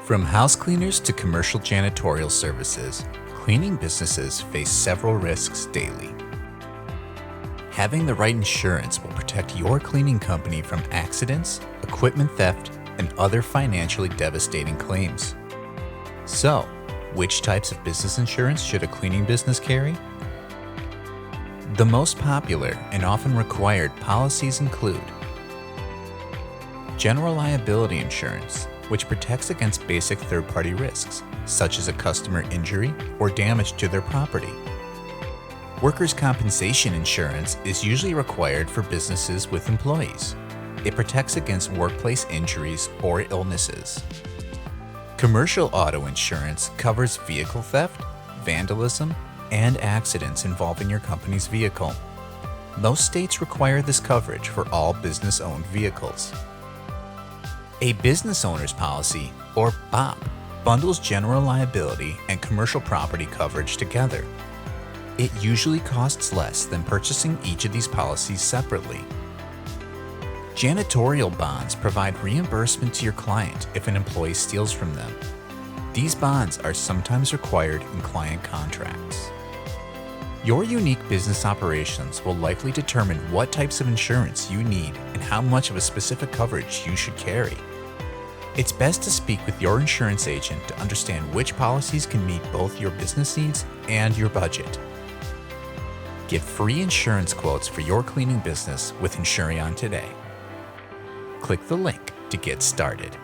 From house cleaners to commercial janitorial services, cleaning businesses face several risks daily. Having the right insurance will protect your cleaning company from accidents, equipment theft, and other financially devastating claims. So, which types of business insurance should a cleaning business carry? The most popular and often required policies include general liability insurance, which protects against basic third-party risks, such as a customer injury or damage to their property. Workers' compensation insurance is usually required for businesses with employees. It protects against workplace injuries or illnesses. Commercial auto insurance covers vehicle theft, vandalism, and accidents involving your company's vehicle. Most states require this coverage for all business-owned vehicles. A business owner's policy, or BOP, bundles general liability and commercial property coverage together. It usually costs less than purchasing each of these policies separately. Janitorial bonds provide reimbursement to your client if an employee steals from them. These bonds are sometimes required in client contracts. Your unique business operations will likely determine what types of insurance you need and how much of a specific coverage you should carry. It's best to speak with your insurance agent to understand which policies can meet both your business needs and your budget. Get free insurance quotes for your cleaning business with Insureon today. Click the link to get started.